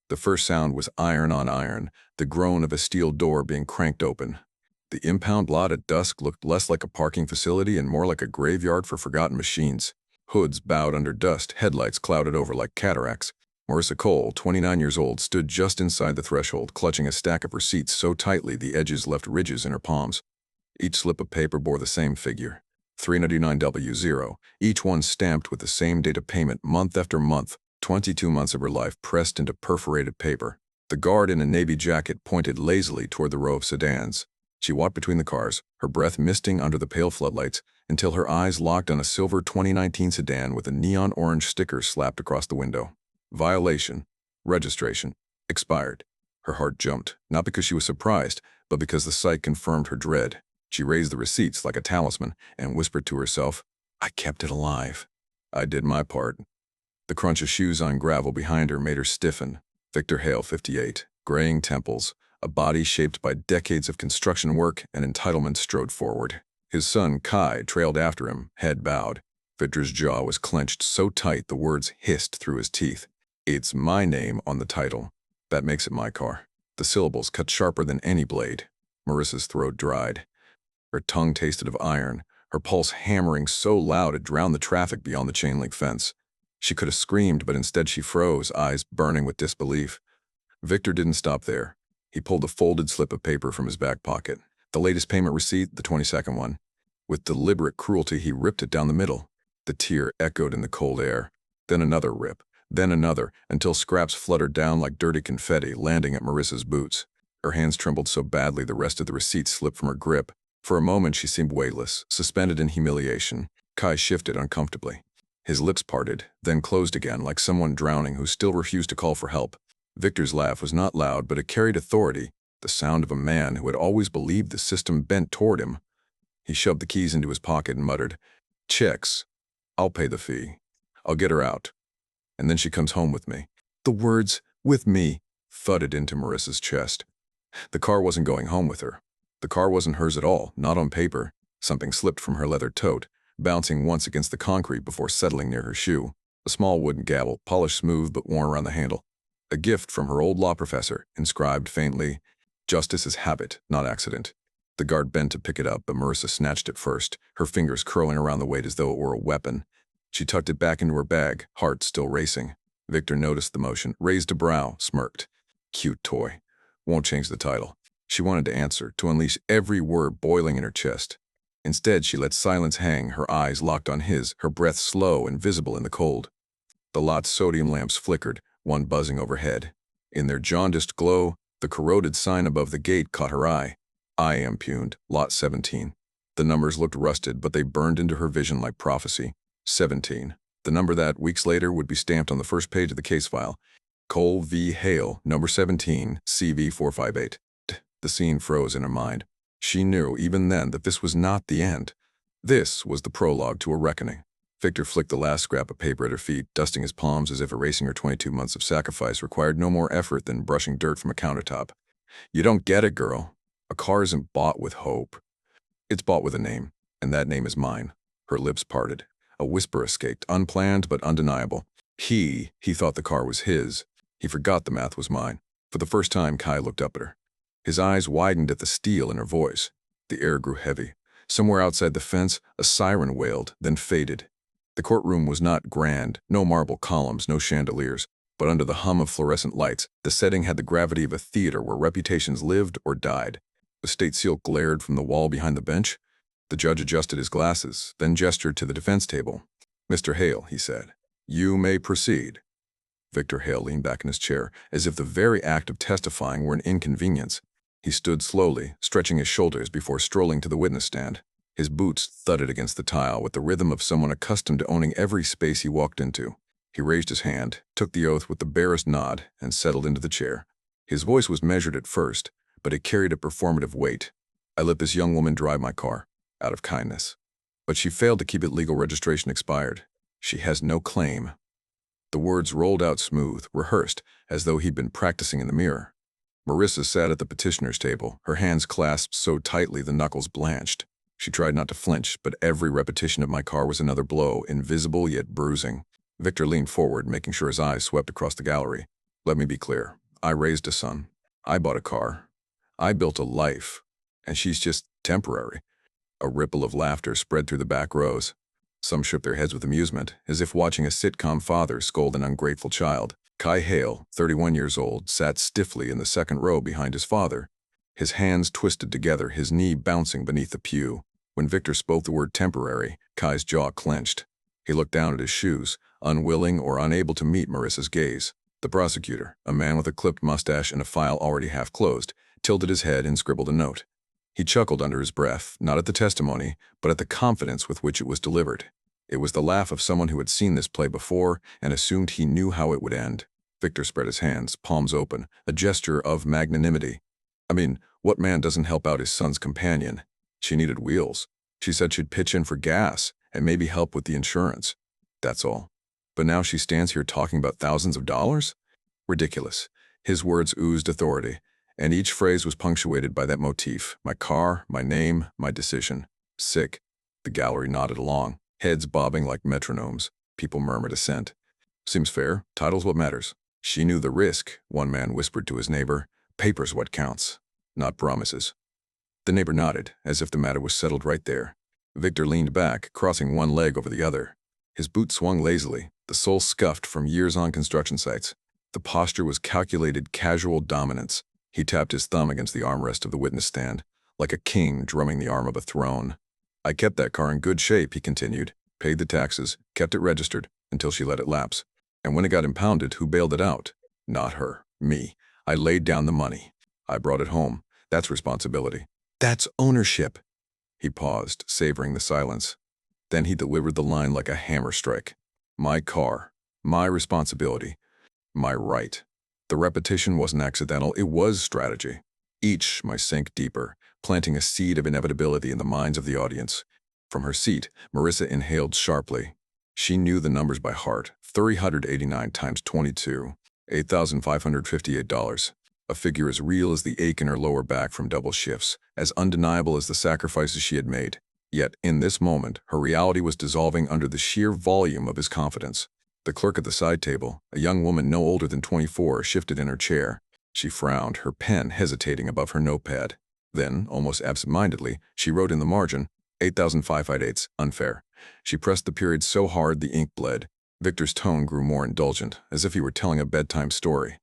The first sound was iron on iron, the groan of a steel door being cranked open. The impound lot at dusk looked less like a parking facility and more like a graveyard for forgotten machines. Hoods bowed under dust, headlights clouded over like cataracts. Marissa Cole, 29 years old, stood just inside the threshold, clutching a stack of receipts so tightly the edges left ridges in her palms. Each slip of paper bore the same figure, 399W0, each one stamped with the same date of payment month after month, 22 months of her life pressed into perforated paper. The guard in a navy jacket pointed lazily toward the row of sedans. She walked between the cars, her breath misting under the pale floodlights, until her eyes locked on a silver 2019 sedan with a neon orange sticker slapped across the window. Violation. Registration. Expired. Her heart jumped, not because she was surprised, but because the sight confirmed her dread. She raised the receipts like a talisman and whispered to herself, "I kept it alive. I did my part." The crunch of shoes on gravel behind her made her stiffen. Victor Hale, 58, graying temples, a body shaped by decades of construction work and entitlement, strode forward. His son, Kai, trailed after him, head bowed. Victor's jaw was clenched so tight the words hissed through his teeth. "It's my name on the title. That makes it my car." The syllables cut sharper than any blade. Marissa's throat dried. Her tongue tasted of iron, her pulse hammering so loud it drowned the traffic beyond the chain-link fence. She could have screamed, but instead she froze, eyes burning with disbelief. Victor didn't stop there. He pulled a folded slip of paper from his back pocket. The latest payment receipt, the 22nd one. With deliberate cruelty, he ripped it down the middle. The tear echoed in the cold air. Then another rip. Then another, until scraps fluttered down like dirty confetti, landing at Marissa's boots. Her hands trembled so badly the rest of the receipt slipped from her grip. For a moment she seemed weightless, suspended in humiliation. Kai shifted uncomfortably. His lips parted, then closed again like someone drowning who still refused to call for help. Victor's laugh was not loud, but it carried authority, the sound of a man who had always believed the system bent toward him. He shoved the keys into his pocket and muttered, "Checks. I'll pay the fee. I'll get her out. And then she comes home with me." The words, "with me," thudded into Marissa's chest. The car wasn't going home with her. The car wasn't hers at all, not on paper. Something slipped from her leather tote, bouncing once against the concrete before settling near her shoe. A small wooden gavel, polished smooth but worn around the handle. A gift from her old law professor, inscribed faintly, "Justice is habit, not accident." The guard bent to pick it up, but Marissa snatched it first, her fingers curling around the weight as though it were a weapon. She tucked it back into her bag, heart still racing. Victor noticed the motion, raised a brow, smirked. Cute toy. Won't change the title. She wanted to answer, to unleash every word boiling in her chest. Instead, she let silence hang, her eyes locked on his, her breath slow and visible in the cold. The lot's sodium lamps flickered, one buzzing overhead. In their jaundiced glow, the corroded sign above the gate caught her eye. "I am Impound, Lot 17. The numbers looked rusted, but they burned into her vision like prophecy. 17. The number that, weeks later, would be stamped on the first page of the case file. Cole v. Hale, number 17, CV 458. The scene froze in her mind. She knew, even then, that this was not the end. This was the prologue to a reckoning. Victor flicked the last scrap of paper at her feet, dusting his palms as if erasing her 22 months of sacrifice required no more effort than brushing dirt from a countertop. "You don't get it, girl. A car isn't bought with hope. It's bought with a name, and that name is mine." Her lips parted. A whisper escaped, unplanned but undeniable. He thought the car was his. He forgot the math was mine. For the first time, Kai looked up at her. His eyes widened at the steel in her voice. The air grew heavy. Somewhere outside the fence, a siren wailed, then faded. The courtroom was not grand, no marble columns, no chandeliers, but under the hum of fluorescent lights, the setting had the gravity of a theater where reputations lived or died. The state seal glared from the wall behind the bench. The judge adjusted his glasses, then gestured to the defense table. "Mr. Hale," he said, "you may proceed." Victor Hale leaned back in his chair, as if the very act of testifying were an inconvenience. He stood slowly, stretching his shoulders before strolling to the witness stand. His boots thudded against the tile with the rhythm of someone accustomed to owning every space he walked into. He raised his hand, took the oath with the barest nod, and settled into the chair. His voice was measured at first, but it carried a performative weight. "I let this young woman drive my car, out of kindness. But she failed to keep it legal registration expired. She has no claim." The words rolled out smooth, rehearsed, as though he'd been practicing in the mirror. Marissa sat at the petitioner's table, her hands clasped so tightly the knuckles blanched. She tried not to flinch, but every repetition of "my car" was another blow, invisible yet bruising. Victor leaned forward, making sure his eyes swept across the gallery. Let me be clear. I raised a son. I bought a car. I built a life. And she's just temporary. A ripple of laughter spread through the back rows. Some shook their heads with amusement, as if watching a sitcom father scold an ungrateful child. Kai Hale, 31 years old, sat stiffly in the second row behind his father, his hands twisted together, his knee bouncing beneath the pew. When Victor spoke the word temporary, Kai's jaw clenched. He looked down at his shoes, unwilling or unable to meet Marissa's gaze. The prosecutor, a man with a clipped mustache and a file already half closed, tilted his head and scribbled a note. He chuckled under his breath, not at the testimony, but at the confidence with which it was delivered. It was the laugh of someone who had seen this play before and assumed he knew how it would end. Victor spread his hands, palms open, a gesture of magnanimity. I mean, what man doesn't help out his son's companion? She needed wheels. She said she'd pitch in for gas and maybe help with the insurance. That's all. But now she stands here talking about thousands of dollars? Ridiculous. His words oozed authority, and each phrase was punctuated by that motif: my car, my name, my decision. Sick. The gallery nodded along, heads bobbing like metronomes. People murmured assent. Seems fair. Title's what matters. She knew the risk, one man whispered to his neighbor. Paper's what counts, not promises. The neighbor nodded, as if the matter was settled right there. Victor leaned back, crossing one leg over the other. His boot swung lazily, the sole scuffed from years on construction sites. The posture was calculated, casual dominance. He tapped his thumb against the armrest of the witness stand, like a king drumming the arm of a throne. I kept that car in good shape, he continued. Paid the taxes, kept it registered, until she let it lapse. And when it got impounded, who bailed it out? Not her. Me. I laid down the money. I brought it home. That's responsibility. That's ownership. He paused, savoring the silence. Then he delivered the line like a hammer strike. My car. My responsibility. My right. The repetition wasn't accidental, it was strategy. Each might sink deeper, planting a seed of inevitability in the minds of the audience. From her seat, Marissa inhaled sharply. She knew the numbers by heart. 389 times 22. $8,558. A figure as real as the ache in her lower back from double shifts, as undeniable as the sacrifices she had made. Yet, in this moment, her reality was dissolving under the sheer volume of his confidence. The clerk at the side table, a young woman no older than 24, shifted in her chair. She frowned, her pen hesitating above her notepad. Then, almost absent-mindedly, she wrote in the margin, 8,558, unfair. She pressed the period so hard the ink bled. Victor's tone grew more indulgent, as if he were telling a bedtime story.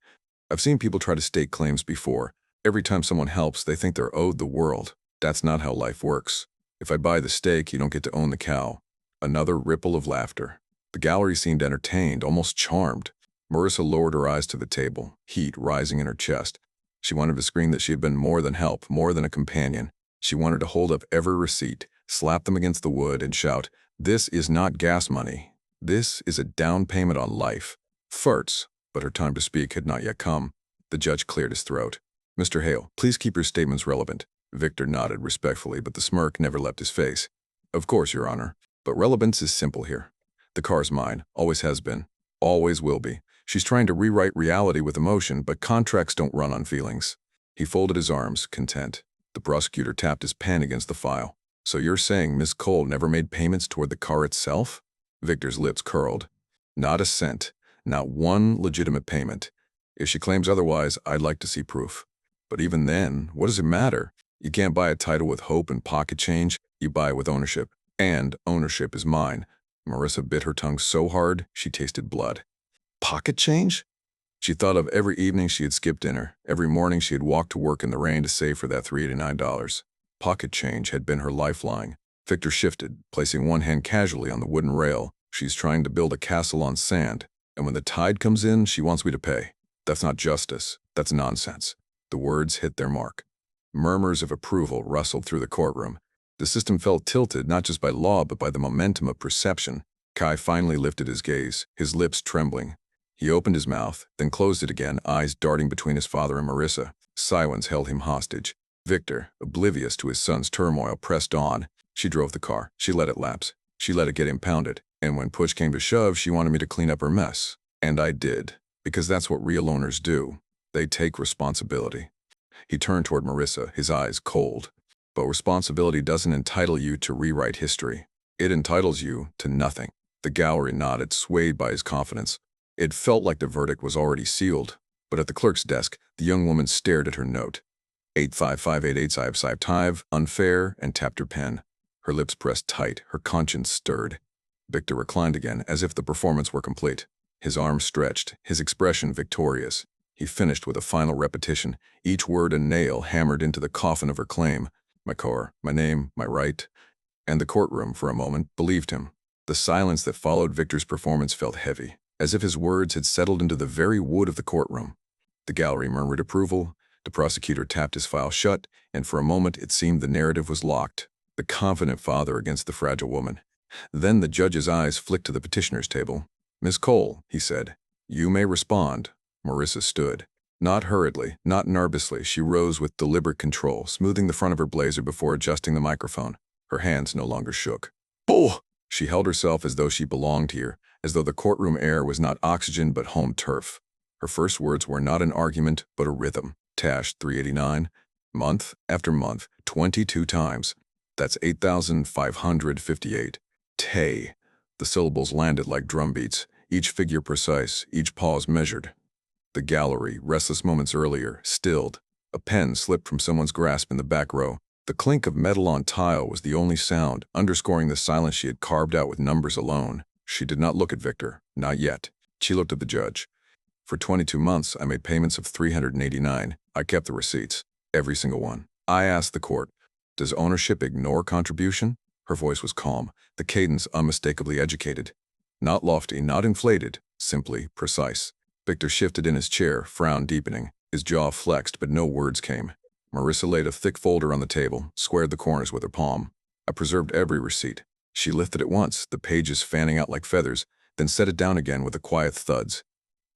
I've seen people try to stake claims before. Every time someone helps, they think they're owed the world. That's not how life works. If I buy the steak, you don't get to own the cow. Another ripple of laughter. The gallery seemed entertained, almost charmed. Marissa lowered her eyes to the table, heat rising in her chest. She wanted to scream that she had been more than help, more than a companion. She wanted to hold up every receipt, slap them against the wood, and shout, "This is not gas money. This is a down payment on life." Farts. But her time to speak had not yet come. The judge cleared his throat. Mr. Hale, please keep your statements relevant. Victor nodded respectfully, but the smirk never left his face. Of course, Your Honor. But relevance is simple here. The car's mine. Always has been. Always will be. She's trying to rewrite reality with emotion, but contracts don't run on feelings. He folded his arms, content. The prosecutor tapped his pen against the file. So you're saying Miss Cole never made payments toward the car itself? Victor's lips curled. Not a cent. Not one legitimate payment. If she claims otherwise, I'd like to see proof. But even then, what does it matter? You can't buy a title with hope and pocket change. You buy it with ownership. And ownership is mine. Marissa bit her tongue so hard, she tasted blood. Pocket change? She thought of every evening she had skipped dinner, every morning she had walked to work in the rain to save for that $389. Pocket change had been her lifeline. Victor shifted, placing one hand casually on the wooden rail. She's trying to build a castle on sand. And when the tide comes in, she wants me to pay. That's not justice. That's nonsense. The words hit their mark. Murmurs of approval rustled through the courtroom. The system felt tilted not just by law but by the momentum of perception. Kai finally lifted his gaze, his lips trembling. He opened his mouth, then closed it again, eyes darting between his father and Marissa. Silence held him hostage. Victor, oblivious to his son's turmoil, pressed on. She drove the car. She let it lapse. She let it get impounded. And when push came to shove, she wanted me to clean up her mess. And I did. Because that's what real owners do. They take responsibility. He turned toward Marissa, his eyes cold. But responsibility doesn't entitle you to rewrite history. It entitles you to nothing. The gallery nodded, swayed by his confidence. It felt like the verdict was already sealed. But at the clerk's desk, the young woman stared at her note. 85588 unfair, and tapped her pen. Her lips pressed tight, her conscience stirred. Victor reclined again, as if the performance were complete. His arms stretched, his expression victorious. He finished with a final repetition, each word a nail hammered into the coffin of her claim. My car, my name, my right. And the courtroom, for a moment, believed him. The silence that followed Victor's performance felt heavy, as if his words had settled into the very wood of the courtroom. The gallery murmured approval. The prosecutor tapped his file shut, and for a moment it seemed the narrative was locked. The confident father against the fragile woman. Then the judge's eyes flicked to the petitioner's table. "Miss Cole," he said, "you may respond." Marissa stood. Not hurriedly, not nervously, she rose with deliberate control, smoothing the front of her blazer before adjusting the microphone. Her hands no longer shook. "Oh!" She held herself as though she belonged here, as though the courtroom air was not oxygen but home turf. Her first words were not an argument, but a rhythm. Tash 389, month after month, 22 times. That's 8,558. Tay. The syllables landed like drum beats, each figure precise, each pause measured. The gallery, restless moments earlier, stilled. A pen slipped from someone's grasp in the back row. The clink of metal on tile was the only sound, underscoring the silence she had carved out with numbers alone. She did not look at Victor, not yet. She looked at the judge. For 22 months, I made payments of $389. I kept the receipts, every single one. I asked the court, does ownership ignore contribution? Her voice was calm, the cadence unmistakably educated. Not lofty, not inflated, simply precise. Victor shifted in his chair, frown deepening. His jaw flexed, but no words came. Marissa laid a thick folder on the table, squared the corners with her palm. I preserved every receipt. She lifted it once, the pages fanning out like feathers, then set it down again with a quiet thuds.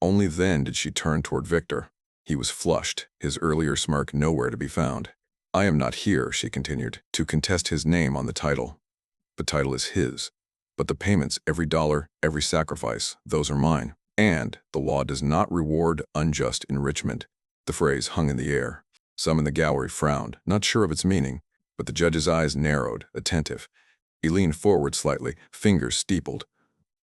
Only then did she turn toward Victor. He was flushed, his earlier smirk nowhere to be found. I am not here, she continued, to contest his name on the title. The title is his. But the payments, every dollar, every sacrifice, those are mine. And the law does not reward unjust enrichment. The phrase hung in the air. Some in the gallery frowned, not sure of its meaning, but the judge's eyes narrowed, attentive. He leaned forward slightly, fingers steepled.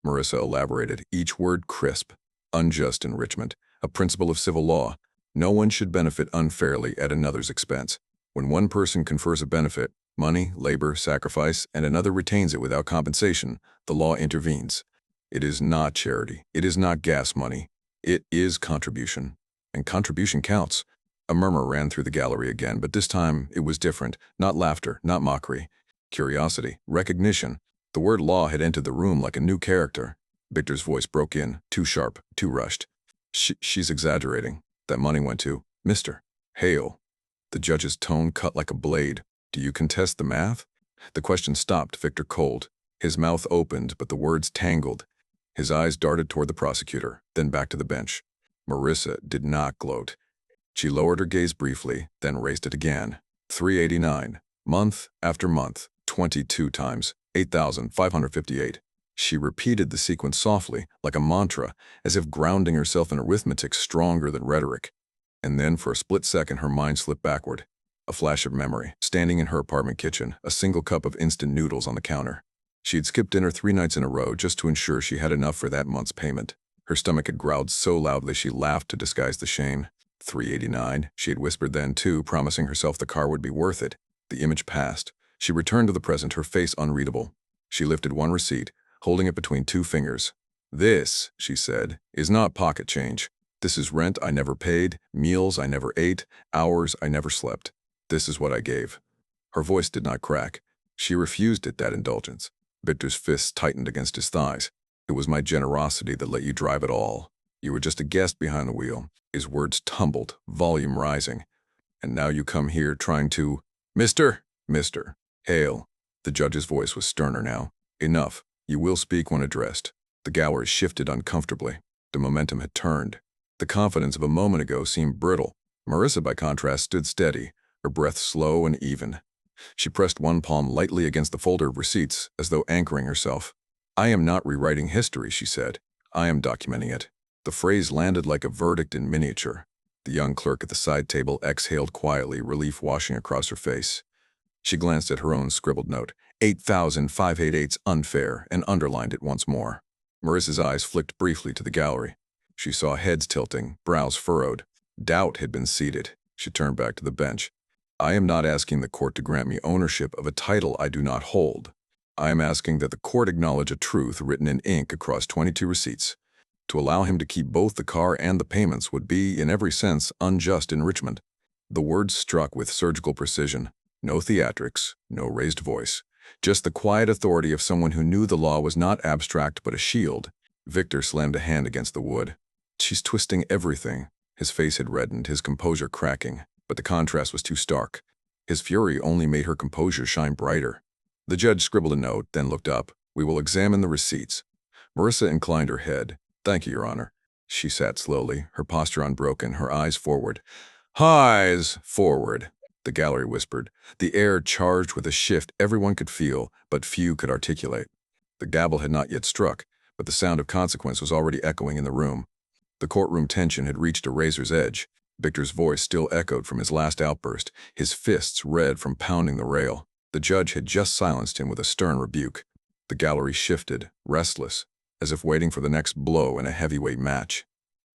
Marissa elaborated, each word crisp. Unjust enrichment, a principle of civil law. No one should benefit unfairly at another's expense. When one person confers a benefit, money, labor, sacrifice, and another retains it without compensation, the law intervenes. It is not charity. It is not gas money. It is contribution. And contribution counts. A murmur ran through the gallery again, but this time it was different. Not laughter, not mockery. Curiosity, recognition. The word law had entered the room like a new character. Victor's voice broke in, too sharp, too rushed. She's exaggerating. That money went to Mr. Hale. The judge's tone cut like a blade. Do you contest the math? The question stopped Victor cold. His mouth opened, but the words tangled. His eyes darted toward the prosecutor, then back to the bench. Marissa did not gloat. She lowered her gaze briefly, then raised it again. 389. Month after month, 22 times, 8,558. She repeated the sequence softly, like a mantra, as if grounding herself in arithmetic stronger than rhetoric. And then, for a split second, her mind slipped backward. A flash of memory, standing in her apartment kitchen, a single cup of instant noodles on the counter. She had skipped dinner 3 nights in a row just to ensure she had enough for that month's payment. Her stomach had growled so loudly she laughed to disguise the shame. 389, she had whispered then too, promising herself the car would be worth it. The image passed. She returned to the present, her face unreadable. She lifted one receipt, holding it between 2 fingers. This, she said, is not pocket change. This is rent I never paid, meals I never ate, hours I never slept. This is what I gave. Her voice did not crack. She refused it, that indulgence. Victor's fists tightened against his thighs. It was my generosity that let you drive it all. You were just a guest behind the wheel. His words tumbled, volume rising. And now you come here trying to… Mr. Hale. The judge's voice was sterner now. Enough. You will speak when addressed. The gallery shifted uncomfortably. The momentum had turned. The confidence of a moment ago seemed brittle. Marissa, by contrast, stood steady, her breath slow and even. She pressed one palm lightly against the folder of receipts, as though anchoring herself. I am not rewriting history, she said. I am documenting it. The phrase landed like a verdict in miniature. The young clerk at the side table exhaled quietly, relief washing across her face. She glanced at her own scribbled note. 8,588's unfair, and underlined it once more. Marissa's eyes flicked briefly to the gallery. She saw heads tilting, brows furrowed. Doubt had been seated. She turned back to the bench. I am not asking the court to grant me ownership of a title I do not hold. I am asking that the court acknowledge a truth written in ink across 22 receipts. To allow him to keep both the car and the payments would be, in every sense, unjust enrichment. The words struck with surgical precision. No theatrics, no raised voice. Just the quiet authority of someone who knew the law was not abstract but a shield. Victor slammed a hand against the wood. She's twisting everything. His face had reddened, his composure cracking, but the contrast was too stark. His fury only made her composure shine brighter. The judge scribbled a note, then looked up. We will examine the receipts. Marissa inclined her head. Thank you, Your Honor. She sat slowly, her posture unbroken, her eyes forward. Eyes forward, the gallery whispered, the air charged with a shift everyone could feel, but few could articulate. The gavel had not yet struck, but the sound of consequence was already echoing in the room. The courtroom tension had reached a razor's edge. Victor's voice still echoed from his last outburst, his fists red from pounding the rail. The judge had just silenced him with a stern rebuke. The gallery shifted, restless, as if waiting for the next blow in a heavyweight match.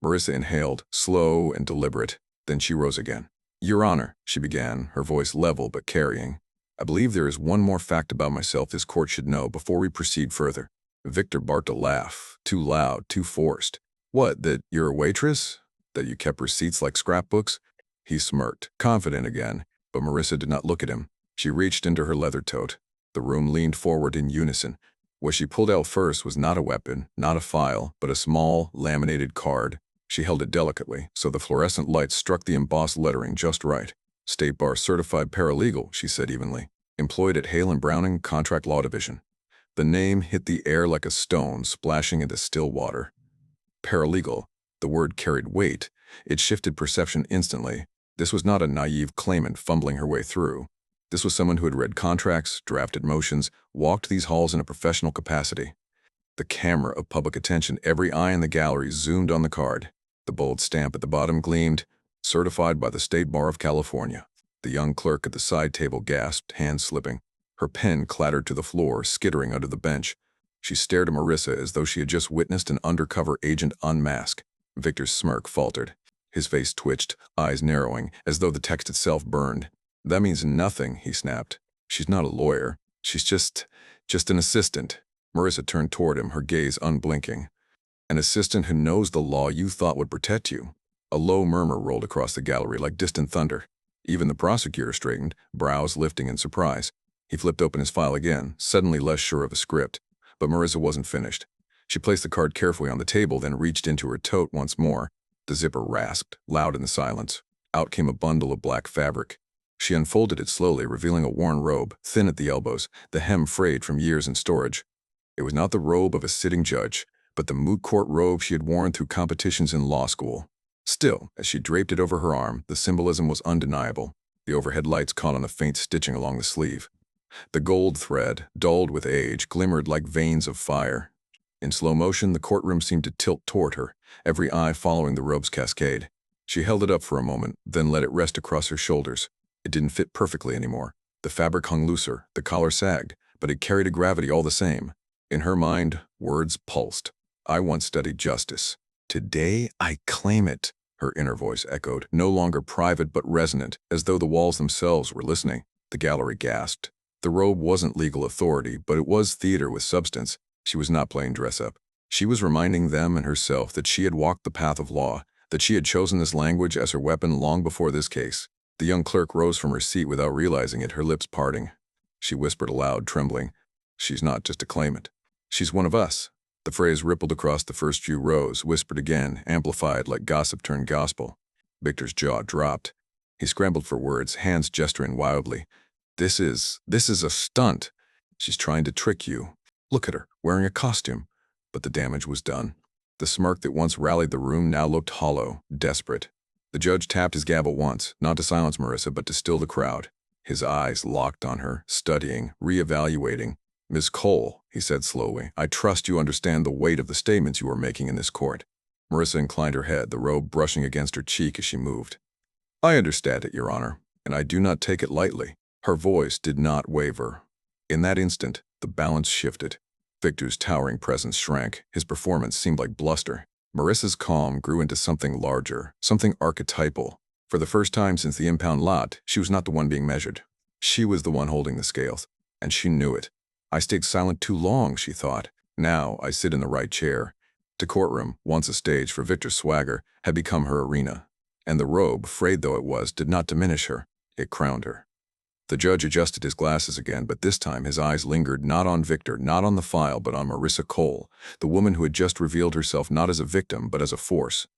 Marissa inhaled, slow and deliberate. Then she rose again. Your Honor, she began, her voice level but carrying. I believe there is one more fact about myself this court should know before we proceed further. Victor barked a laugh, too loud, too forced. What, that you're a waitress? That you kept receipts like scrapbooks? He smirked, confident again, but Marissa did not look at him. She reached into her leather tote. The room leaned forward in unison. What she pulled out first was not a weapon, not a file, but a small, laminated card. She held it delicately, so the fluorescent light struck the embossed lettering just right. State Bar Certified Paralegal, she said evenly. Employed at Hale & Browning Contract Law Division. The name hit the air like a stone splashing into still water. Paralegal. The word carried weight. It shifted perception instantly. This was not a naive claimant fumbling her way through. This was someone who had read contracts, drafted motions, walked these halls in a professional capacity. The camera of public attention, every eye in the gallery zoomed on the card. The bold stamp at the bottom gleamed, certified by the State Bar of California. The young clerk at the side table gasped, hands slipping. Her pen clattered to the floor, skittering under the bench. She stared at Marissa as though she had just witnessed an undercover agent unmask. Victor's smirk faltered. His face twitched, eyes narrowing, as though the text itself burned. That means nothing, he snapped. She's not a lawyer. She's just an assistant. Marissa turned toward him, her gaze unblinking. An assistant who knows the law you thought would protect you. A low murmur rolled across the gallery like distant thunder. Even the prosecutor straightened, brows lifting in surprise. He flipped open his file again, suddenly less sure of a script. But Marissa wasn't finished. She placed the card carefully on the table, then reached into her tote once more. The zipper rasped, loud in the silence. Out came a bundle of black fabric. She unfolded it slowly, revealing a worn robe, thin at the elbows, the hem frayed from years in storage. It was not the robe of a sitting judge, but the moot court robe she had worn through competitions in law school. Still, as she draped it over her arm, the symbolism was undeniable. The overhead lights caught on the faint stitching along the sleeve. The gold thread, dulled with age, glimmered like veins of fire. In slow motion, the courtroom seemed to tilt toward her, every eye following the robe's cascade. She held it up for a moment, then let it rest across her shoulders. It didn't fit perfectly anymore. The fabric hung looser, the collar sagged, but it carried a gravity all the same. In her mind, words pulsed. I once studied justice. Today, I claim it, her inner voice echoed, no longer private but resonant, as though the walls themselves were listening. The gallery gasped. The robe wasn't legal authority, but it was theater with substance. She was not playing dress-up. She was reminding them and herself that she had walked the path of law, that she had chosen this language as her weapon long before this case. The young clerk rose from her seat without realizing it, her lips parting. She whispered aloud, trembling, "She's not just a claimant. She's one of us." The phrase rippled across the first few rows, whispered again, amplified like gossip turned gospel. Victor's jaw dropped. He scrambled for words, hands gesturing wildly. This is a stunt. She's trying to trick you. Look at her, wearing a costume." But the damage was done. The smirk that once rallied the room now looked hollow, desperate. The judge tapped his gavel once, not to silence Marissa, but to still the crowd. His eyes locked on her, studying, re-evaluating. "Miss Cole," he said slowly, "I trust you understand the weight of the statements you are making in this court." Marissa inclined her head, the robe brushing against her cheek as she moved. "I understand it, Your Honor, and I do not take it lightly." Her voice did not waver. In that instant, the balance shifted. Victor's towering presence shrank. His performance seemed like bluster. Marissa's calm grew into something larger, something archetypal. For the first time since the impound lot, she was not the one being measured. She was the one holding the scales, and she knew it. I stayed silent too long, she thought. Now I sit in the right chair. The courtroom, once a stage for Victor's swagger, had become her arena. And the robe, frayed though it was, did not diminish her. It crowned her. The judge adjusted his glasses again, but this time his eyes lingered not on Victor, not on the file, but on Marissa Cole, the woman who had just revealed herself not as a victim, but as a force.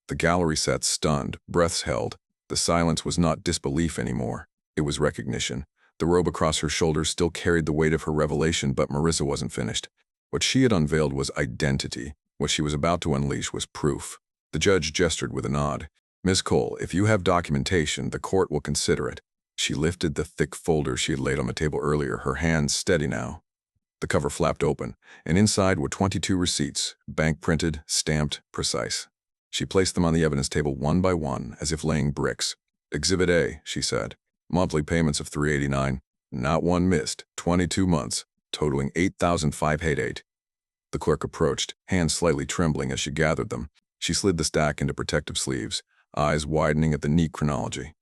The gallery sat stunned, breaths held. The silence was not disbelief anymore. It was recognition. The robe across her shoulders still carried the weight of her revelation, but Marissa wasn't finished. What she had unveiled was identity. What she was about to unleash was proof. The judge gestured with a nod. "Miss Cole, if you have documentation, the court will consider it." She lifted the thick folder she had laid on the table earlier, her hands steady now. The cover flapped open, and inside were 22 receipts, bank-printed, stamped, precise. She placed them on the evidence table one by one, as if laying bricks. "Exhibit A," she said. "Monthly payments of $389. Not one missed. 22 months, totaling $8,588. The clerk approached, hands slightly trembling as she gathered them. She slid the stack into protective sleeves, eyes widening at the neat chronology.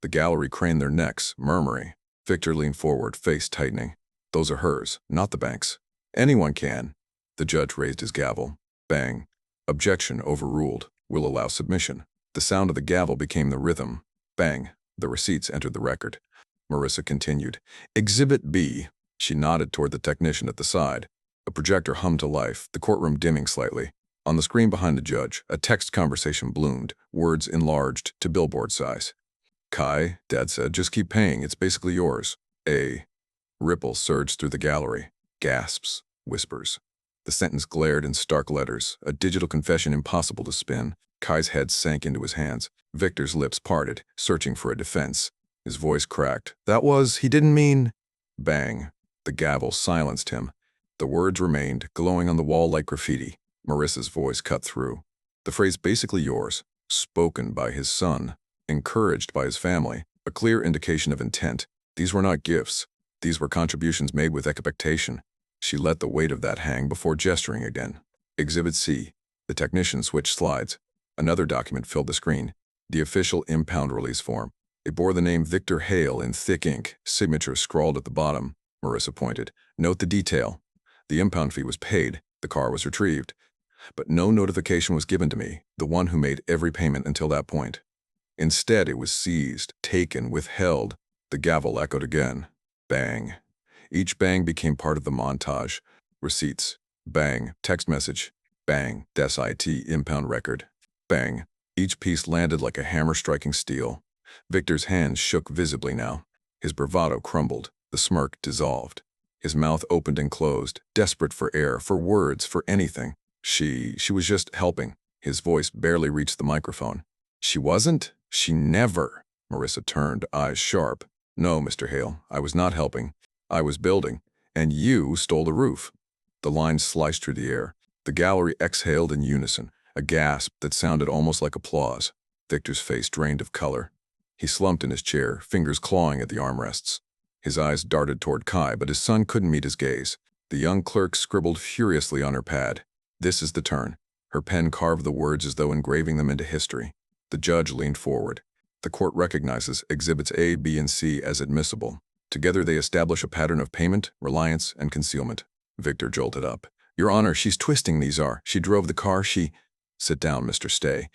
The gallery craned their necks, murmuring. Victor leaned forward, face tightening. "Those are hers, not the bank's." "Anyone can." The judge raised his gavel. Bang. "Objection overruled. Will allow submission." The sound of the gavel became the rhythm. Bang. The receipts entered the record. Marissa continued. "Exhibit B." She nodded toward the technician at the side. A projector hummed to life, the courtroom dimming slightly. On the screen behind the judge, a text conversation bloomed, words enlarged to billboard size. "Kai," Dad said, "just keep paying. It's basically yours." Ripples surged through the gallery. Gasps. Whispers. The sentence glared in stark letters, a digital confession impossible to spin. Kai's head sank into his hands. Victor's lips parted, searching for a defense. His voice cracked. He didn't mean—" Bang. The gavel silenced him. The words remained, glowing on the wall like graffiti. Marissa's voice cut through. The phrase "basically yours," spoken by his son, encouraged by his family, a clear indication of intent. These were not gifts. These were contributions made with expectation. She let the weight of that hang before gesturing again. Exhibit C. The technician switched slides. Another document filled the screen. The official impound release form. It bore the name Victor Hale in thick ink, signature scrawled at the bottom. Marissa pointed. "Note the detail. The impound fee was paid. The car was retrieved. But no notification was given to me, the one who made every payment until that point. Instead, it was seized, taken, withheld." The gavel echoed again. Bang. Each bang became part of the montage. Receipts. Bang. Text message. Bang. Des.it impound record. Bang. Each piece landed like a hammer striking steel. Victor's hands shook visibly now. His bravado crumbled. The smirk dissolved. His mouth opened and closed, desperate for air, for words, for anything. She was just helping. His voice barely reached the microphone. "She wasn't? She never." Marissa turned, eyes sharp. "No, Mr. Hale, I was not helping. I was building, and you stole the roof." The lines sliced through the air. The gallery exhaled in unison, a gasp that sounded almost like applause. Victor's face drained of color. He slumped in his chair, fingers clawing at the armrests. His eyes darted toward Kai, but his son couldn't meet his gaze. The young clerk scribbled furiously on her pad. "This is the turn." Her pen carved the words as though engraving them into history. The judge leaned forward. "The court recognizes Exhibits A, B, and C as admissible. Together they establish a pattern of payment, reliance, and concealment." Victor jolted up. "Your Honor, she's twisting these are. She drove the car, she—" "Sit down, Mr. Stay."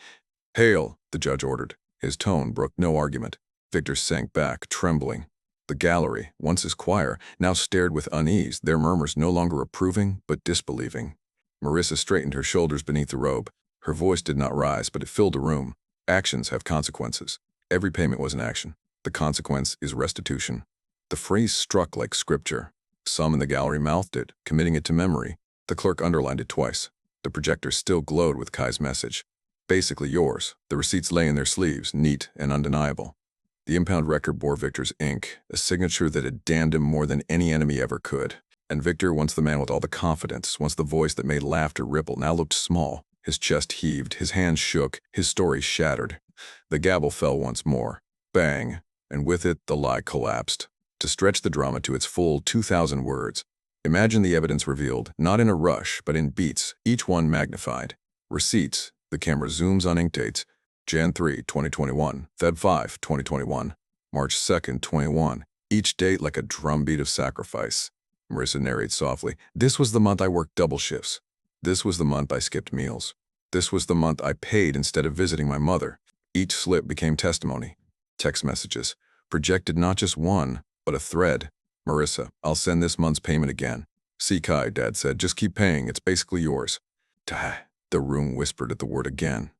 "Hale," the judge ordered. His tone brooked no argument. Victor sank back, trembling. The gallery, once his choir, now stared with unease, their murmurs no longer approving, but disbelieving. Marissa straightened her shoulders beneath the robe. Her voice did not rise, but it filled the room. Actions have consequences. Every payment was an action. The consequence is restitution. The phrase struck like scripture. Some in the gallery mouthed it, committing it to memory. The clerk underlined it twice. The projector still glowed with Kai's message. "Basically yours." The receipts lay in their sleeves, neat and undeniable. The impound record bore Victor's ink, a signature that had damned him more than any enemy ever could. And Victor, once the man with all the confidence, once the voice that made laughter ripple, now looked small. His chest heaved, his hands shook, his story shattered. The gavel fell once more. Bang. And with it, the lie collapsed. To stretch the drama to its full 2,000 words, imagine the evidence revealed, not in a rush, but in beats, each one magnified. Receipts. The camera zooms on ink dates. Jan 3, 2021. Feb 5, 2021. March 2nd, 21. Each date like a drumbeat of sacrifice. Marissa narrates softly. This was the month I worked double shifts. This was the month I skipped meals. This was the month I paid instead of visiting my mother. Each slip became testimony. Text messages. Projected not just one, but a thread. Marissa, I'll send this month's payment again. See Kai, Dad said. Just keep paying. It's basically yours. The room whispered at the word again.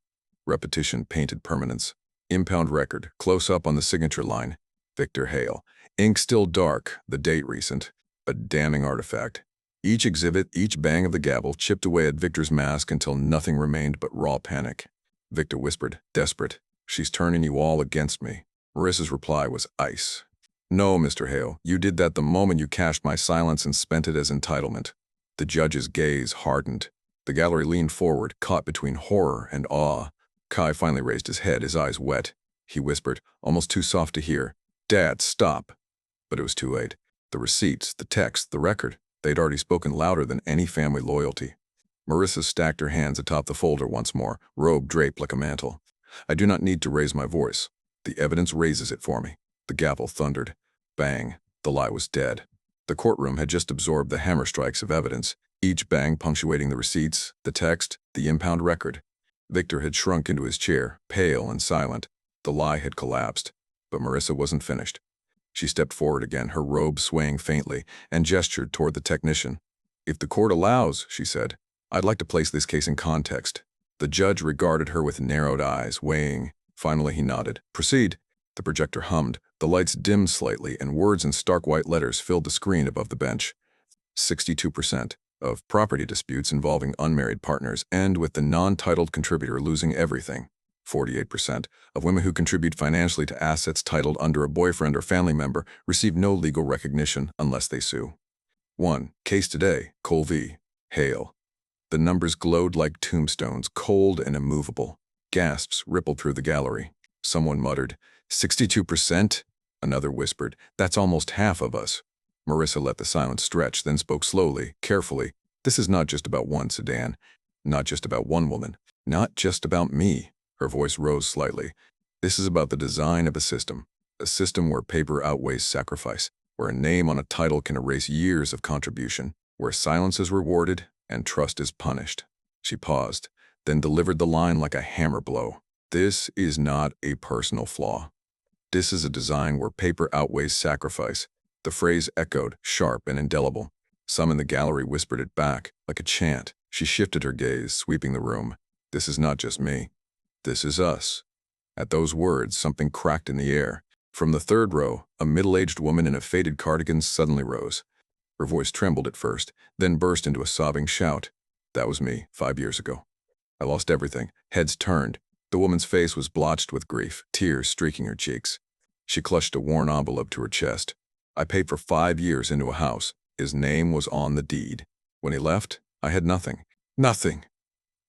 Repetition painted permanence. Impound record. Close up on the signature line. Victor Hale. Ink still dark. The date recent. A damning artifact. Each exhibit, each bang of the gavel chipped away at Victor's mask until nothing remained but raw panic. Victor whispered, desperate. She's turning you all against me. Marissa's reply was ice. No, Mr. Hale, you did that the moment you cashed my silence and spent it as entitlement. The judge's gaze hardened. The gallery leaned forward, caught between horror and awe. Kai finally raised his head, his eyes wet. He whispered, almost too soft to hear, Dad, stop. But it was too late. The receipts, the text, the record, they'd already spoken louder than any family loyalty. Marissa stacked her hands atop the folder once more, robe draped like a mantle. I do not need to raise my voice. The evidence raises it for me. The gavel thundered. Bang. The lie was dead. The courtroom had just absorbed the hammer strikes of evidence, each bang punctuating the receipts, the text, the impound record. Victor had shrunk into his chair, pale and silent. The lie had collapsed. But Marissa wasn't finished. She stepped forward again, her robe swaying faintly, and gestured toward the technician. If the court allows, she said, I'd like to place this case in context. The judge regarded her with narrowed eyes, weighing. Finally he nodded. Proceed. The projector hummed. The lights dimmed slightly, and words in stark white letters filled the screen above the bench. 62% of property disputes involving unmarried partners end with the non-titled contributor losing everything. 48% of women who contribute financially to assets titled under a boyfriend or family member receive no legal recognition unless they sue. 1. Case today, Cole v. Hale. The numbers glowed like tombstones, cold and immovable. Gasps rippled through the gallery. Someone muttered, 62%? Another whispered, that's almost half of us. Marissa let the silence stretch, then spoke slowly, carefully. This is not just about one sedan, not just about one woman, not just about me. Her voice rose slightly. This is about the design of a system where paper outweighs sacrifice, where a name on a title can erase years of contribution, where silence is rewarded and trust is punished. She paused, then delivered the line like a hammer blow. This is not a personal flaw. This is a design where paper outweighs sacrifice. The phrase echoed, sharp and indelible. Some in the gallery whispered it back, like a chant. She shifted her gaze, sweeping the room. This is not just me. This is us. At those words, something cracked in the air. From the third row, a middle-aged woman in a faded cardigan suddenly rose. Her voice trembled at first, then burst into a sobbing shout. That was me, 5 years ago. I lost everything. Heads turned. The woman's face was blotched with grief, tears streaking her cheeks. She clutched a worn envelope to her chest. I paid for 5 years into a house. His name was on the deed. When he left, I had nothing. Nothing.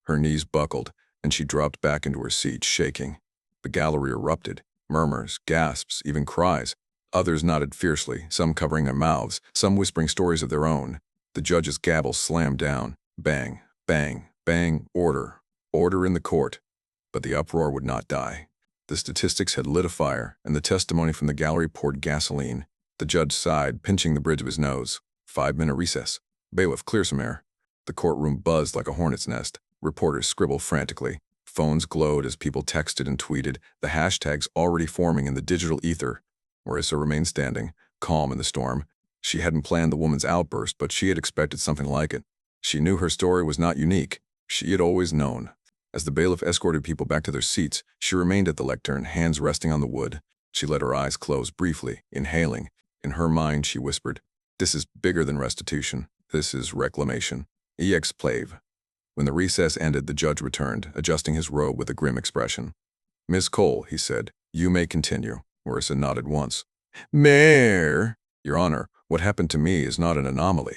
Her knees buckled, and she dropped back into her seat, shaking. The gallery erupted. Murmurs, gasps, even cries. Others nodded fiercely, some covering their mouths, some whispering stories of their own. The judge's gavel slammed down. Bang, bang, bang, order. Order in the court. But the uproar would not die. The statistics had lit a fire, and the testimony from the gallery poured gasoline. The judge sighed, pinching the bridge of his nose. 5-minute recess. Bailiff, clear some air. The courtroom buzzed like a hornet's nest. Reporters scribbled frantically. Phones glowed as people texted and tweeted, the hashtags already forming in the digital ether. Marissa remained standing, calm in the storm. She hadn't planned the woman's outburst, but she had expected something like it. She knew her story was not unique. She had always known. As the bailiff escorted people back to their seats, she remained at the lectern, hands resting on the wood. She let her eyes close briefly, inhaling. In her mind, she whispered, this is bigger than restitution. This is reclamation. Exclave. When the recess ended, the judge returned, adjusting his robe with a grim expression. Miss Cole, he said, you may continue. Marissa nodded once. Mayor! Your Honor, what happened to me is not an anomaly.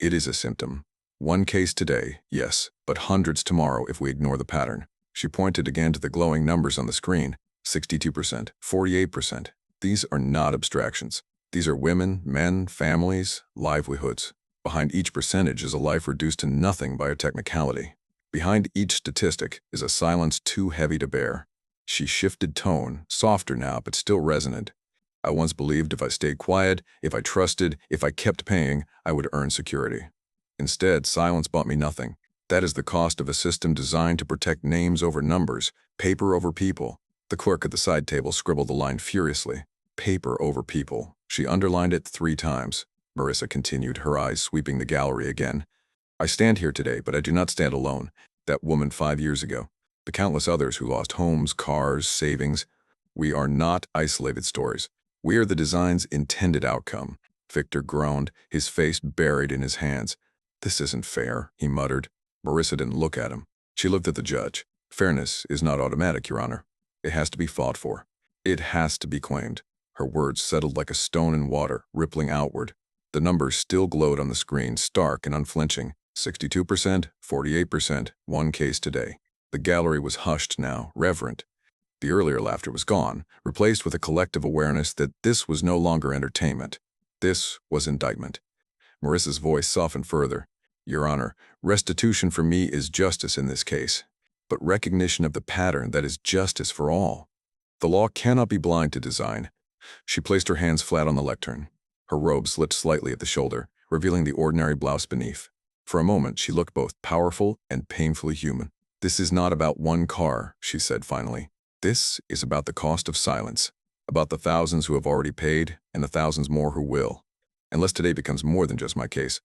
It is a symptom. 1 case today, yes, but hundreds tomorrow if we ignore the pattern. She pointed again to the glowing numbers on the screen. 62%, 48%. These are not abstractions. These are women, men, families, livelihoods. Behind each percentage is a life reduced to nothing by a technicality. Behind each statistic is a silence too heavy to bear. She shifted tone, softer now but still resonant. I once believed if I stayed quiet, if I trusted, if I kept paying, I would earn security. Instead, silence bought me nothing. That is the cost of a system designed to protect names over numbers, paper over people. The clerk at the side table scribbled the line furiously. Paper over people. She underlined it 3 times. Marissa continued, her eyes sweeping the gallery again. I stand here today, but I do not stand alone. That woman 5 years ago. The countless others who lost homes, cars, savings. We are not isolated stories. We are the design's intended outcome. Victor groaned, his face buried in his hands. This isn't fair, he muttered. Marissa didn't look at him. She looked at the judge. Fairness is not automatic, Your Honor. It has to be fought for. It has to be claimed. Her words settled like a stone in water, rippling outward. The numbers still glowed on the screen, stark and unflinching. 62%, 48%, one case today. The gallery was hushed now, reverent. The earlier laughter was gone, replaced with a collective awareness that this was no longer entertainment. This was indictment. Marissa's voice softened further. Your Honor, restitution for me is justice in this case, but recognition of the pattern that is justice for all. The law cannot be blind to design. She placed her hands flat on the lectern. Her robe slipped slightly at the shoulder, revealing the ordinary blouse beneath. For a moment, she looked both powerful and painfully human. This is not about one car, she said finally. This is about the cost of silence, about the thousands who have already paid and the thousands more who will. Unless today becomes more than just my case.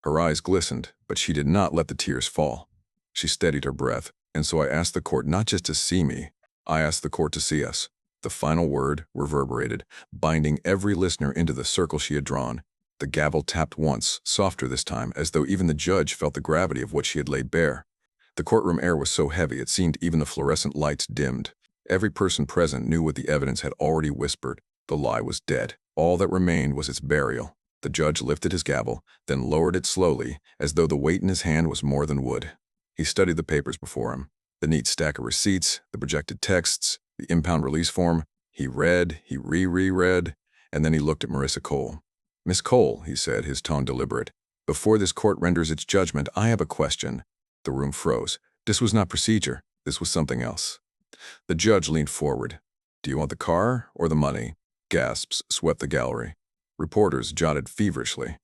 Her eyes glistened, but she did not let the tears fall. She steadied her breath, and so I asked the court not just to see me, I asked the court to see us. The final word reverberated, binding every listener into the circle she had drawn. The gavel tapped once, softer this time, as though even the judge felt the gravity of what she had laid bare. The courtroom air was so heavy it seemed even the fluorescent lights dimmed. Every person present knew what the evidence had already whispered. The lie was dead. All that remained was its burial. The judge lifted his gavel, then lowered it slowly, as though the weight in his hand was more than wood. He studied the papers before him, the neat stack of receipts, the projected texts, the impound release form. He read, he reread, and then he looked at Marissa Cole. Miss Cole, he said, his tone deliberate, before this court renders its judgment, I have a question. The room froze. This was not procedure. This was something else. The judge leaned forward. Do you want the car or the money? Gasps swept the gallery. Reporters jotted feverishly.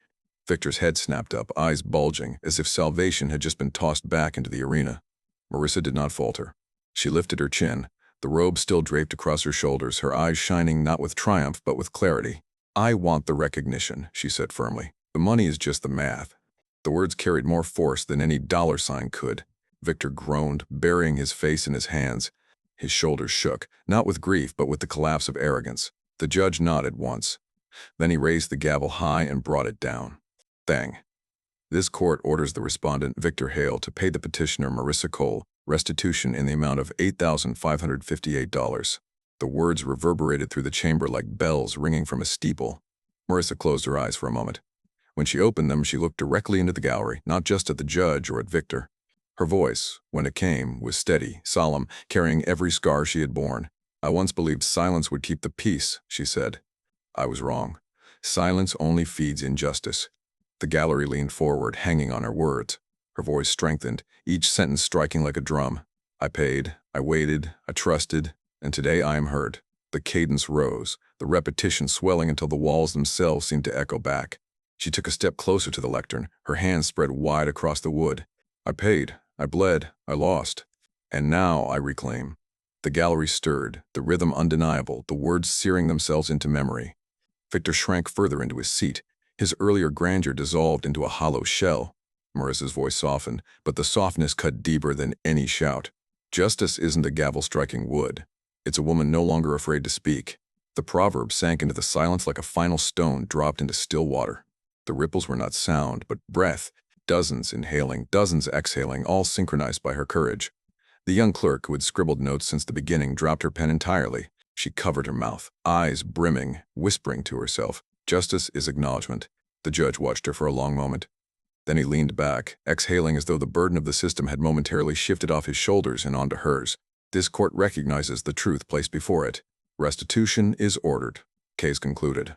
Victor's head snapped up, eyes bulging, as if salvation had just been tossed back into the arena. Marissa did not falter. She lifted her chin, the robe still draped across her shoulders, her eyes shining not with triumph but with clarity. I want the recognition, she said firmly. The money is just the math. The words carried more force than any dollar sign could. Victor groaned, burying his face in his hands. His shoulders shook, not with grief but with the collapse of arrogance. The judge nodded once. Then he raised the gavel high and brought it down. Bang. This court orders the respondent, Victor Hale, to pay the petitioner, Marissa Cole, restitution in the amount of $8,558. The words reverberated through the chamber like bells ringing from a steeple. Marissa closed her eyes for a moment. When she opened them, she looked directly into the gallery, not just at the judge or at Victor. Her voice, when it came, was steady, solemn, carrying every scar she had borne. I once believed silence would keep the peace, she said. I was wrong. Silence only feeds injustice. The gallery leaned forward, hanging on her words. Her voice strengthened, each sentence striking like a drum. I paid, I waited, I trusted, and today I am heard. The cadence rose, the repetition swelling until the walls themselves seemed to echo back. She took a step closer to the lectern, her hands spread wide across the wood. I paid, I bled, I lost, and now I reclaim. The gallery stirred, the rhythm undeniable, the words searing themselves into memory. Victor shrank further into his seat. His earlier grandeur dissolved into a hollow shell. Marissa's voice softened, but the softness cut deeper than any shout. Justice isn't a gavel striking wood. It's a woman no longer afraid to speak. The proverb sank into the silence like a final stone dropped into still water. The ripples were not sound, but breath, dozens inhaling, dozens exhaling, all synchronized by her courage. The young clerk, who had scribbled notes since the beginning, dropped her pen entirely. She covered her mouth, eyes brimming, whispering to herself, "Justice is acknowledgement." The judge watched her for a long moment. Then he leaned back, exhaling as though the burden of the system had momentarily shifted off his shoulders and onto hers. This court recognizes the truth placed before it. Restitution is ordered. Case concluded.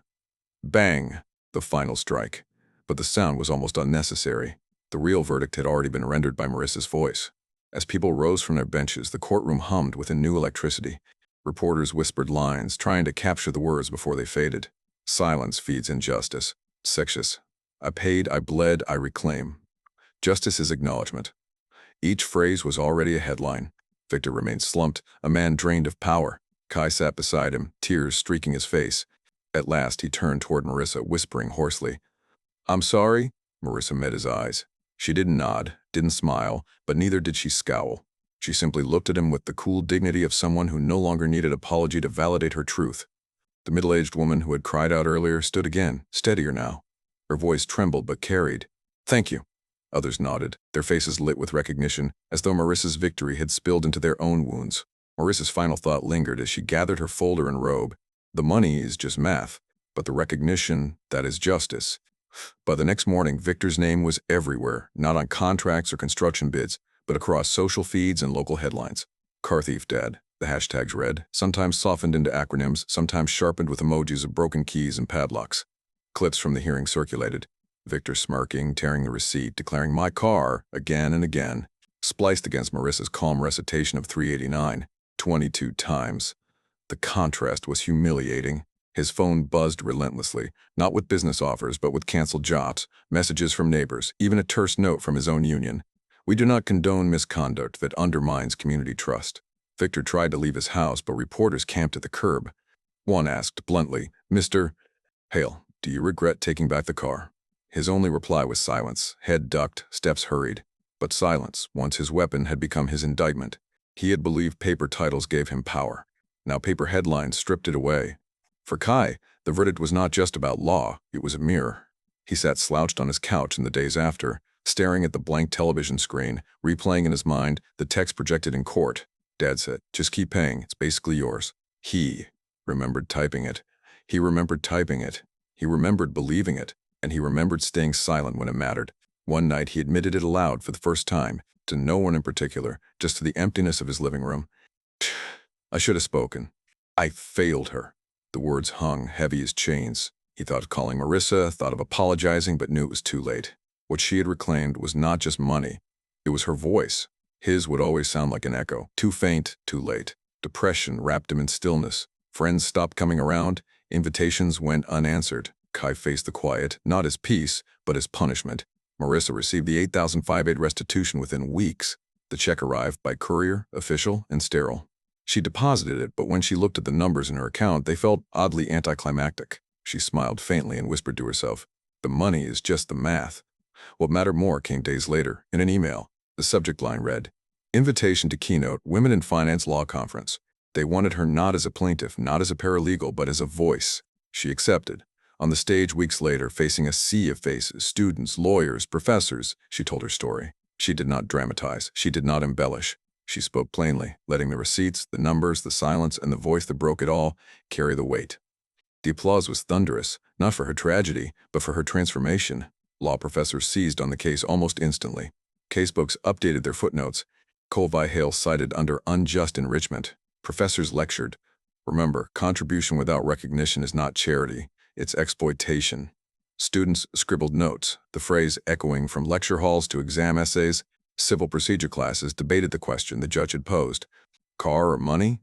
Bang! The final strike. But the sound was almost unnecessary. The real verdict had already been rendered by Marissa's voice. As people rose from their benches, the courtroom hummed with a new electricity. Reporters whispered lines, trying to capture the words before they faded. Silence feeds injustice. Sexist. I paid, I bled, I reclaim. Justice is acknowledgement. Each phrase was already a headline. Victor remained slumped, a man drained of power. Kai sat beside him, tears streaking his face. At last he turned toward Marissa, whispering hoarsely, "I'm sorry." Marissa met his eyes. She didn't nod, didn't smile, but neither did she scowl. She simply looked at him with the cool dignity of someone who no longer needed apology to validate her truth. The middle-aged woman who had cried out earlier stood again, steadier now. Her voice trembled but carried. "Thank you." Others nodded, their faces lit with recognition, as though Marissa's victory had spilled into their own wounds. Marissa's final thought lingered as she gathered her folder and robe. The money is just math, but the recognition, that is justice. By the next morning, Victor's name was everywhere, not on contracts or construction bids, but across social feeds and local headlines. Car thief dad, the hashtags read, sometimes softened into acronyms, sometimes sharpened with emojis of broken keys and padlocks. Clips from the hearing circulated. Victor smirking, tearing the receipt, declaring "my car" again and again, spliced against Marissa's calm recitation of 389, 22 times. The contrast was humiliating. His phone buzzed relentlessly, not with business offers, but with canceled jobs, messages from neighbors, even a terse note from his own union. "We do not condone misconduct that undermines community trust." Victor tried to leave his house, but reporters camped at the curb. One asked bluntly, "Mr. Hale, do you regret taking back the car?" His only reply was silence, head ducked, steps hurried. But silence, once his weapon, had become his indictment. He had believed paper titles gave him power. Now paper headlines stripped it away. For Kai, the verdict was not just about law, it was a mirror. He sat slouched on his couch in the days after, staring at the blank television screen, replaying in his mind the text projected in court. Dad said, "Just keep paying, it's basically yours." He remembered typing it. He remembered typing it. He remembered believing it. And he remembered staying silent when it mattered. One night he admitted it aloud for the first time, to no one in particular, just to the emptiness of his living room. "I should have spoken. I failed her." The words hung, heavy as chains. He thought of calling Marissa, thought of apologizing, but knew it was too late. What she had reclaimed was not just money. It was her voice. His would always sound like an echo, too faint, too late. Depression wrapped him in stillness. Friends stopped coming around. Invitations went unanswered. Kai faced the quiet, not as peace, but as punishment. Marissa received the $8,508 restitution within weeks. The check arrived by courier, official, and sterile. She deposited it, but when she looked at the numbers in her account, they felt oddly anticlimactic. She smiled faintly and whispered to herself, "The money is just the math." What mattered more came days later, in an email. The subject line read, "Invitation to keynote Women in Finance Law Conference." They wanted her not as a plaintiff, not as a paralegal, but as a voice. She accepted. On the stage weeks later, facing a sea of faces, students, lawyers, professors, she told her story. She did not dramatize. She did not embellish. She spoke plainly, letting the receipts, the numbers, the silence, and the voice that broke it all carry the weight. The applause was thunderous, not for her tragedy, but for her transformation. Law professors seized on the case almost instantly. Casebooks updated their footnotes. Colvi Hale cited under unjust enrichment. Professors lectured. Remember, contribution without recognition is not charity. It's exploitation. Students scribbled notes, the phrase echoing from lecture halls to exam essays. Civil procedure classes debated the question the judge had posed. Car or money?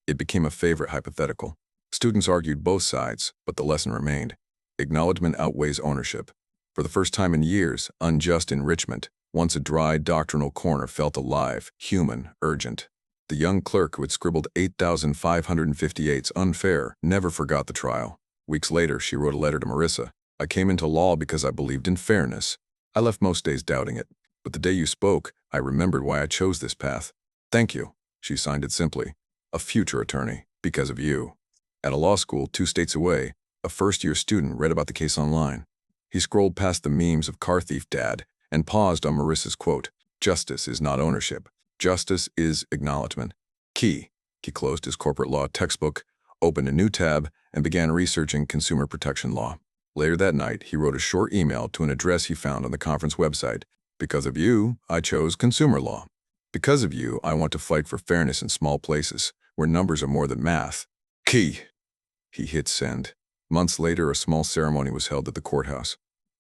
It became a favorite hypothetical. Students argued both sides, but the lesson remained. Acknowledgement outweighs ownership. For the first time in years, unjust enrichment, once a dry doctrinal corner, felt alive, human, urgent. The young clerk who had scribbled 8,558's unfair never forgot the trial. Weeks later, she wrote a letter to Marissa. "I came into law because I believed in fairness. I left most days doubting it. But the day you spoke, I remembered why I chose this path. Thank you." She signed it simply. "A future attorney, because of you." At a law school 2 states away, a first-year student read about the case online. He scrolled past the memes of car thief dad and paused on Marissa's quote, "Justice is not ownership. Justice is acknowledgement." Key. He closed his corporate law textbook, opened a new tab, and began researching consumer protection law. Later that night, he wrote a short email to an address he found on the conference website. "Because of you, I chose consumer law. Because of you, I want to fight for fairness in small places, where numbers are more than math." Key. He hit send. Months later, a small ceremony was held at the courthouse.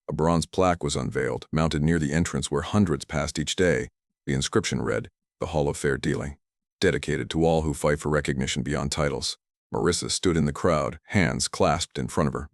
A bronze plaque was unveiled, mounted near the entrance where hundreds passed each day. The inscription read, the Hall of Fair Dealing, dedicated to all who fight for recognition beyond titles. Marissa stood in the crowd, hands clasped in front of her.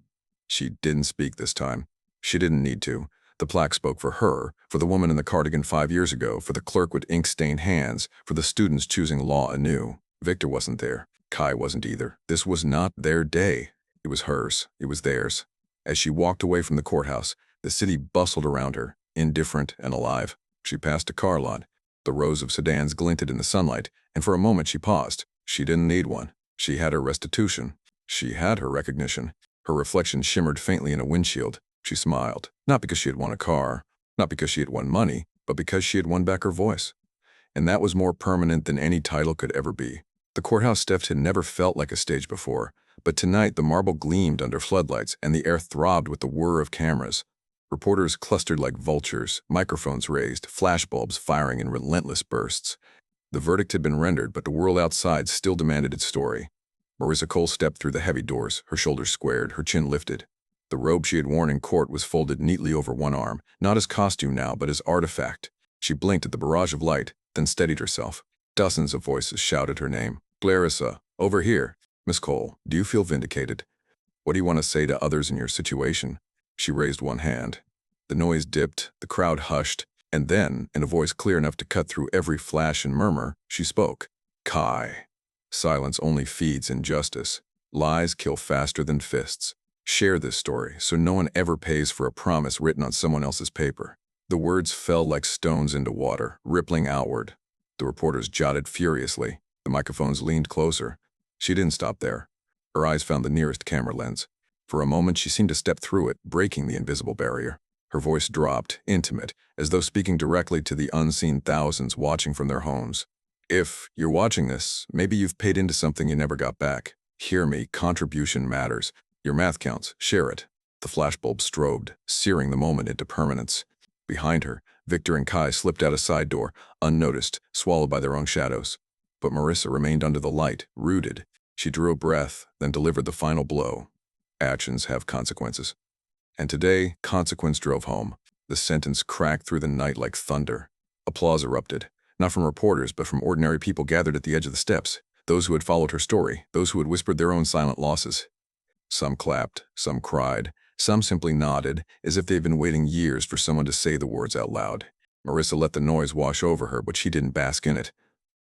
She didn't speak this time. She didn't need to. The plaque spoke for her, for the woman in the cardigan 5 years ago, for the clerk with ink-stained hands, for the students choosing law anew. Victor wasn't there. Kai wasn't either. This was not their day. It was hers. It was theirs. As she walked away from the courthouse, the city bustled around her, indifferent and alive. She passed a car lot. The rows of sedans glinted in the sunlight, and for a moment she paused. She didn't need one. She had her restitution. She had her recognition. Her reflection shimmered faintly in a windshield. She smiled, not because she had won a car, not because she had won money, but because she had won back her voice. And that was more permanent than any title could ever be. The courthouse steps had never felt like a stage before, but tonight the marble gleamed under floodlights and the air throbbed with the whir of cameras. Reporters clustered like vultures, microphones raised, flashbulbs firing in relentless bursts. The verdict had been rendered, but the world outside still demanded its story. Marissa Cole stepped through the heavy doors, her shoulders squared, her chin lifted. The robe she had worn in court was folded neatly over one arm, not as costume now, but as artifact. She blinked at the barrage of light, then steadied herself. Dozens of voices shouted her name. Clarissa, over here. Miss Cole, do you feel vindicated? What do you want to say to others in your situation? She raised one hand. The noise dipped, the crowd hushed, and then, in a voice clear enough to cut through every flash and murmur, she spoke. Kai. Silence only feeds injustice. Lies kill faster than fists. Share this story so no one ever pays for a promise written on someone else's paper. The words fell like stones into water, rippling outward. The reporters jotted furiously. The microphones leaned closer. She didn't stop there. Her eyes found the nearest camera lens. For a moment she seemed to step through it, breaking the invisible barrier. Her voice dropped, intimate, as though speaking directly to the unseen thousands watching from their homes. If you're watching this, maybe you've paid into something you never got back. Hear me, contribution matters. Your math counts, share it. The flashbulb strobed, searing the moment into permanence. Behind her, Victor and Kai slipped out a side door, unnoticed, swallowed by their own shadows. But Marissa remained under the light, rooted. She drew a breath, then delivered the final blow. Actions have consequences. And today, consequence drove home. The sentence cracked through the night like thunder. Applause erupted, not from reporters, but from ordinary people gathered at the edge of the steps, those who had followed her story, those who had whispered their own silent losses. Some clapped, some cried, some simply nodded, as if they'd been waiting years for someone to say the words out loud. Marissa let the noise wash over her, but she didn't bask in it.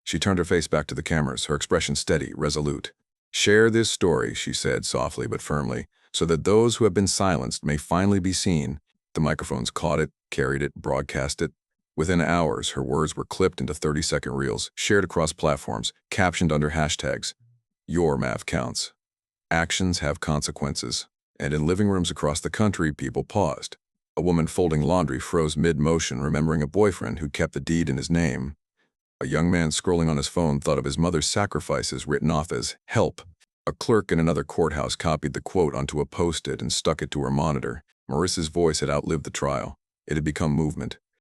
She turned her face back to the cameras, her expression steady, resolute. Share this story, she said softly but firmly, so that those who have been silenced may finally be seen. The microphones caught it, carried it, broadcast it. Within hours, her words were clipped into 30-second reels, shared across platforms, captioned under hashtags. Your math counts. Actions have consequences. And in living rooms across the country, people paused. A woman folding laundry froze mid-motion, remembering a boyfriend who kept the deed in his name. A young man scrolling on his phone thought of his mother's sacrifices written off as help. A clerk in another courthouse copied the quote onto a post-it and stuck it to her monitor. Marissa's voice had outlived the trial. It had become movement.